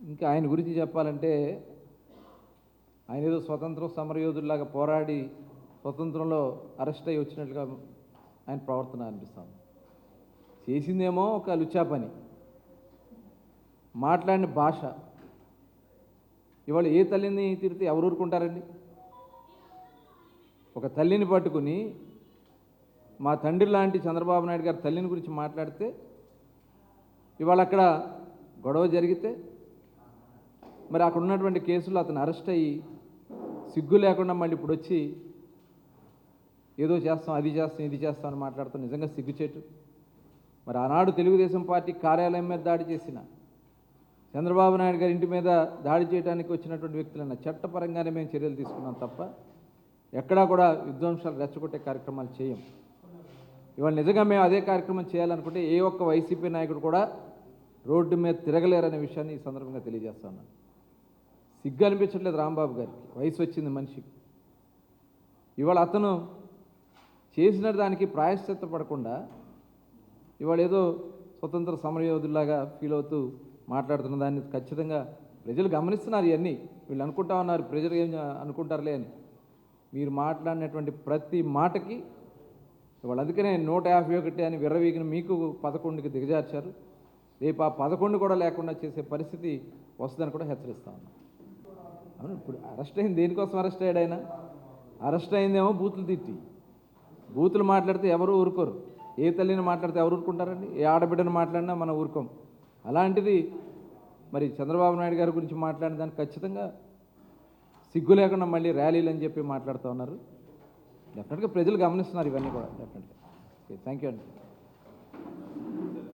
ఇంకా ఆయన గురించి చెప్పాలంటే ఆయన ఏదో స్వతంత్ర సమరయోధుల్లాగా పోరాడి స్వతంత్రంలో అరెస్ట్ అయ్యి వచ్చినట్లుగా ఆయన ప్రవర్తన అనిపిస్తుంది. చేసిందేమో ఒక లుచ్చా పని, మాట్లాడిన భాష. ఇవాళ ఏ తల్లిని తిరిగితే ఎవరు ఊరుకుంటారండి? ఒక తల్లిని పట్టుకుని మా తండ్రి లాంటి చంద్రబాబు నాయుడు గారి తల్లిని గురించి మాట్లాడితే, ఇవాళ అక్కడ గొడవ జరిగితే మరి అక్కడ ఉన్నటువంటి కేసులో అతను అరెస్ట్ అయ్యి సిగ్గు లేకుండా మళ్ళీ ఇప్పుడు వచ్చి ఏదో చేస్తాం, అది చేస్తాం, ఇది చేస్తాం అని మాట్లాడుతాం. నిజంగా సిగ్గుచేటు. మరి ఆనాడు తెలుగుదేశం పార్టీ కార్యాలయం మీద దాడి చేసిన, చంద్రబాబు నాయుడు గారి ఇంటి మీద దాడి చేయడానికి వచ్చినటువంటి వ్యక్తులన్న చట్టపరంగానే మేము చర్యలు తీసుకున్నాం తప్ప ఎక్కడా కూడా విధ్వంసాలు రెచ్చగొట్టే కార్యక్రమాలు చేయం. ఇవాళ నిజంగా మేము అదే కార్యక్రమం చేయాలనుకుంటే ఏ ఒక్క వైసీపీ నాయకుడు కూడా రోడ్డు మీద తిరగలేరనే విషయాన్ని ఈ సందర్భంగా తెలియజేస్తున్నాను. సిగ్గు అనిపించట్లేదు రాంబాబు గారికి, వయసు వచ్చింది మనిషికి. ఇవాళ అతను చేసిన దానికి ప్రాయశ్చిత్త పడకుండా ఇవాళ ఏదో స్వతంత్ర సమరయోధుల్లాగా ఫీల్ అవుతూ మాట్లాడుతున్న దాన్ని ఖచ్చితంగా ప్రజలు గమనిస్తున్నారు. ఇవన్నీ వీళ్ళు అనుకుంటా ఉన్నారు, ప్రజలు ఏం అనుకుంటారులే అని. మీరు మాట్లాడినటువంటి ప్రతి మాటకి ఇవాళ అందుకనే 151 అని విర్రవీగిన మీకు 11కి దిగజార్చారు. రేపు ఆ 11 కూడా లేకుండా చేసే పరిస్థితి వస్తుందని కూడా హెచ్చరిస్తా ఉన్నాం. అవును, ఇప్పుడు అరెస్ట్ అయింది దేనికోసం అరెస్ట్ అయ్యాడు ఆయన? అరెస్ట్ అయిందేమో బూతులు తిట్టి. బూతులు మాట్లాడితే ఎవరు ఊరుకోరు. ఏ తల్లిని మాట్లాడితే ఎవరు ఊరుకుంటారండి? ఏ ఆడబిడ్డను మాట్లాడినా మనం ఊరుకోం. అలాంటిది మరి చంద్రబాబు నాయుడు గారి గురించి మాట్లాడిన దానికి ఖచ్చితంగా సిగ్గు లేకుండా మళ్ళీ ర్యాలీలు అని చెప్పి మాట్లాడుతూ ఉన్నారు. డెఫినెట్గా ప్రజలు గమనిస్తున్నారు ఇవన్నీ కూడా. డెఫినెట్గా. ఓకే, థ్యాంక్ యూ అండి.